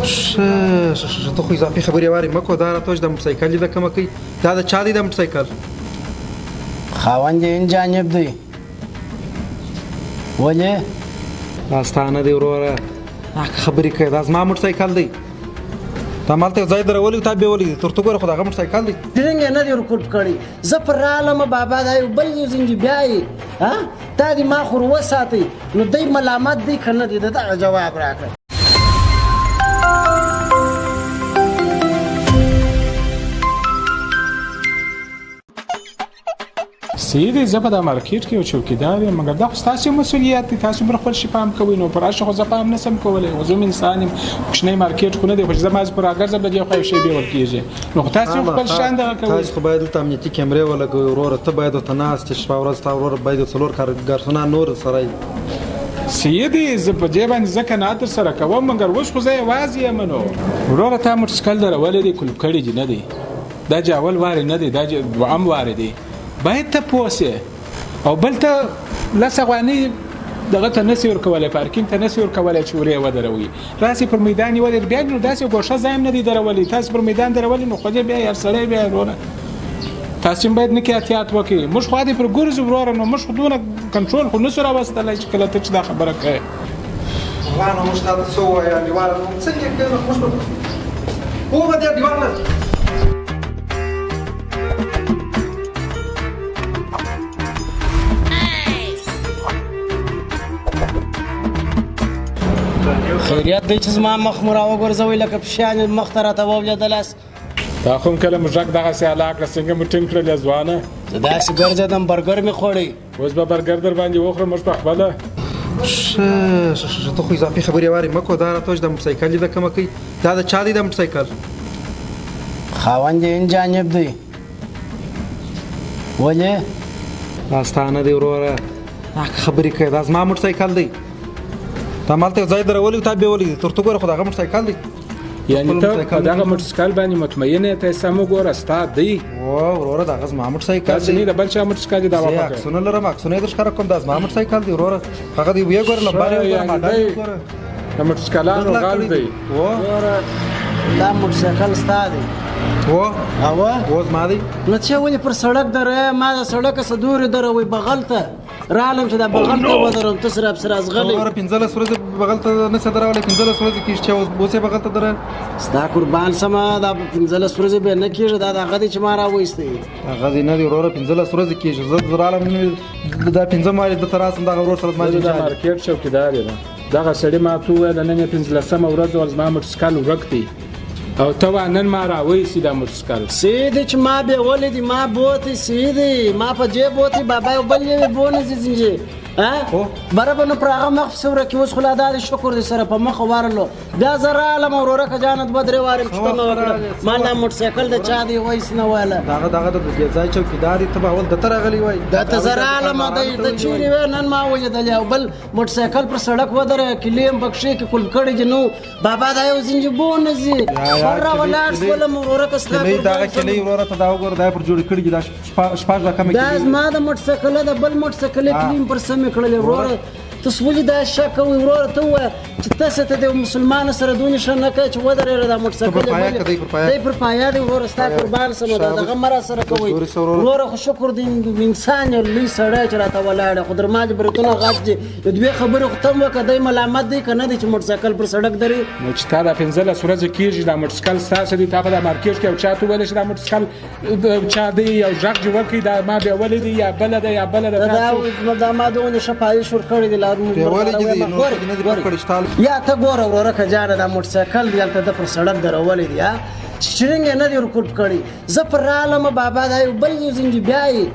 ته خو اضافي خبرې وارې مه کوه. دا راته د موټرسایکل لیده کمه کوي. دا د چا دی د موټرسایکل؟ خاوند یې این جانب دی. ولې؟ دا ستا نه دی وروره. خبرې کوي. دا زما موټرسایکل دی. تا مالته یو ځای درولي تا بیولي دي. تر ته ګوره خو د هغه موټرسایکل دی. ډرنګ یې نه دی ورکوټ کړی. زه پر رالم بابا دا یو بل یو زنجي بیا یې تا دې ما خو وساتئ. نو دی ملامت دی که نه دی؟ د دغه جواب راکړه. سیدې زه په دا مارکیټ کې یو چوکیدار یم، مګر دا خو ستاسو مسؤلیت دی. تاسو پر خپل شي پام کوئ. نو پر هغه خو زه پام نسم کولی. خو زه انسان یم، کوچنی مارکیټ خو نه دی. خو چې زه مازې پر راګرځم د دې خو یو شی بیول کېږي. نو خو تاسو خپل شان دغه کوئ. تاسو خو باید دلته امنیتي کیمرې ولګوئ وروره. ته باید ورته ناست یې شپه ورځ. تا وروره باید 4 کارګرسونه نور سره یي. سیدې زه په دې باندې ځکه نه درسره کوم، مګر اوس خو زه یوازې یم. نو وروره تا موټرسایکل درولی دی، کلب کړی دی نه دی. دا چې اول وارې نه دی، دا چې دوهم وارې دی. باید ته پوه سې. او بل ته لس افغانۍ دغه ته نسي ورکولی، پارکینګ ته نسي ورکولی چې ورې ودروي. راسې پر میدان یې ودرېد. بیا نو داسې ګوښه ځای هم نه دی درولی. تاسو پر میدان درولي نو خو دې بیا هر سړی بیا وروره تاسو هم باید نه کې احتیاط وکړئ. موږ خو دې پر ګرځو وروره. نو موږ خو دونه کنټرول خو نسو راوستلی چې کله ته چې دا خبره کوې. والله نو موږ دا څه ووایه انډیواله. نو څنګه یې کوې؟ موږ ووایه دې انډیواله. خیریت دی چې زما مخ مو راوګرځوئ لکه پشیانې مخ ته راته وولیدلاست. تا خو هم کله موږک دغسې هلا کړه. څنګه مو ټینګ کړل ځوانه؟ زه داسې ګرځېدم برګر مې خوړی. اوس به برګر در باندې وخورم موږ په خپله. ته خو اضافي خبرې وارې مه کوه. دا راته د موټرسایکل لیده کمه کوي. دا د چا دی د موټرسایکل؟ خاوند یې این جانب دی. ولې؟ دا ستا نه دی وروره. خبرې کوي. دا زما موټرسایکل دی. تا مالته یو ځای درولي تا بیولي دي. تر ته ګوره خو د هغه موټرسایکل دی. یعنې ته په دغه موټرسایکل باندې مطمئن یې؟ ته یې سم وګوره ستا دی. وروره دا هغه زما موټرسایکل داسې نه د بل چا موټرسایکل دی. دا زه عکسونه لرم. عکسونه یې در ښکاره کوم. دا زما موټرسایکل دی وروره. هغه دی ویې ګوره لمبار یې وګوره ماډل یې وګوره. د موټرسایکلانو غل دی. وګوره دا موټرسایکل ستا دی. او زما دی. نو چې ولې پر سړک دروې؟ ما د سړکه څه دورې دروئ بغل ته رالم چې دا بغل ته ودرم. ته سره افسر ازغلی. وروره 15 ورځې بغل ته نسې درولی. 15 ورځې کېږي چې اوس یې بغل ته دره. ستا قربان سمه دا 15 ورځې بیا نه کېږي. دا د هغه دی چې ما راوایستی. هغه دی نه دی وروره. 15 ورځې کېږي. زه رالم دا 15 مالې دلته راسم. دغه ورور سره زما د مارکیټ چوکیدار یم. دغه سړي ما ته وویل نن یې 15مه ورځ وه زما موټرسایکل ورک دی. او ته وا نن ما راوایسي دا موټرسایکل. سیدې چې ما بیولی دی ما بوتې. سیدې ما په جیب بوتې. بابا یو بل یې بونځي زنجي برابر نو پر هغه مخ پسې ورکې. اوس خو لا دا دی شکر دی سره په مخ ورلو. بیا زه رالم وروره که جانت به 3 وارې پوښتنه وکړه. ما دا موټرسایکل د چا دی وایس نه ویله. دغه د دې ځای چوکیدار دی. ته به اول دته راغلی وای. دا ته زه رالم د چیرې وې نن ما ولیدلی. او بل موټرسایکل پر سړک ودرې کیلې هم پکښې کې کلب کړی دي. نو بابا دا یو زنجي بونځي را ولاړ شولم وروره که ستا دغه کیلې وروره ته دا وګوره. دا پر جوړې کړي دي. دا شپږ رقمه دا زما د موټرسایکل د بل موټرسایکل کلیم پر سمې کړلې وروره. تاسو ولې دا شک کوئ وروره؟ ته ووایه چې تاسو ته د مسلمان سره دونې ښه نه کوي چې ودرېږه دا موټرسایکل دی پر پایه دی وروره. ستا قربان سمه ده دغه مه راسره کوئ وروره. خو شکر دی انسان یې لوی سړی چې راته ولاړ دی. خو در ما دې بریتونه غټ دي. د دوې خبرې خو ته هم وکړه. دی ملامت دی که نه دی چې موټرسایکل پر سړک دري؟ نو چې تا دا 15 ورځې کېږي دا موټرسایکل ستاسو دی. تا په دا مارکیټ کې یو چا ته وویلی چې دا موټرسایکل چا دی؟ یو غږ جوړ کړي دا ما بیولی دی یا بله ده یا بله ده. دا ما دونې ښه پایش ورکړی دی. یا ته ګوره وروره که جانه دا موټرسایکل دی هلته ده پر سړک درولی دی. چرنګ یې نه دی ورکوټ کړی. زه پر رالم بابا دا یو بل یو زنجي بیا یې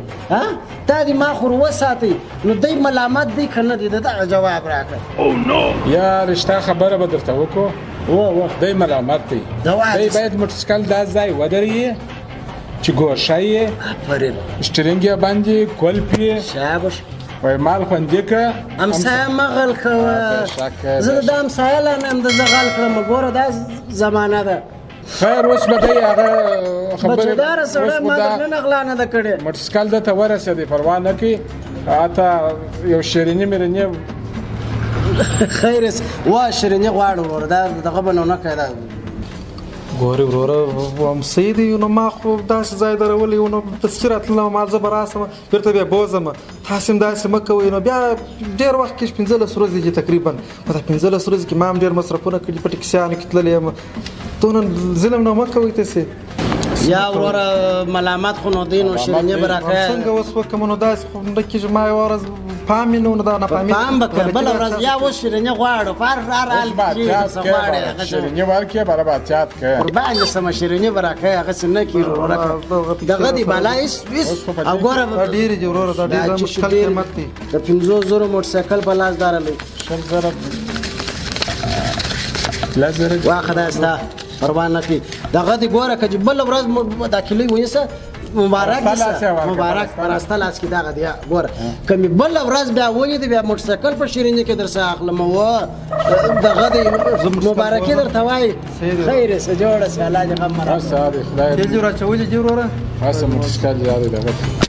تا دې ما خو وساتئ. نو دی ملامت دی که نه دی؟ د دغه جواب راکړه. یا رښتا خبره به درته وکړو. دی ملامت دی. دی باید موټرسایکل دا ځای ودرېږي چې ګوښه یې سټرینګ یې باندې کولپ یې شاباش وای مال خوندې که همسایه مه غل کوه. زه د همسایه لا نه یم د زه غل کړم. ګوره دا زمانه ده. خیر اوس به دی هغه خبرې بچهداره سړی ما دننه غلا نه ده کړې. موټرسایکل دته ورسېدی پروا نه کوي. هته یو شیریني میریني خیر وا شیریني غواړو ورور دا دغه به نو نه کوي دا ګورې وروره امسۍ دی نو ما خو داسې ځای درولې و نو تذکیر راتلم ما زه به راسم بېرته بیا بوځم تاسې هم داسې مه کوئ نو بیا ډېر وخت کې 15 ورځې کې تقریبا په دا 15 ورځې کې ما هم ډېر مصرفونه کړي پټې کیسیانو کې تللی یم دونه ظلم نو مه کوئ تاسې یا وروره ملامت خو نو دی نو شیریني به راکوې څنګه اوس وکړم نو داسې خو نه کېږي ما یوه ورځ پام مې نه و نو دا ناپامي پام به کړه بله ورځ یا اوس شیریني غواړو پر رال شیریني ورکړې بره بادشاهت کوې قربان دې سمه شیریني به راکوې هغسې نه کېږي وروره دغه دی بالا هېڅ او ګوره ډېرې دي وروره دا ډېر مشکل قیمت دی د 500,000 موټرسایکل په لاس دارلی 10,000 10,000 واخه دا ستا پروا نه کوي دغه دی ګوره که چې بله ورځ دا کیلۍ ونیسه مبارک مبارک پرسته لاس کې دغه دی ګوره که مې بله ورځ بیا ولید بیا موټرسایکل په شیریني کې درڅه اخلم دغه دی مبارکي درته وایي خیر څه جوړه سه الله دې غم مرا تیل دې راچولې دي وروره هسه موټرسایکل یاد دغه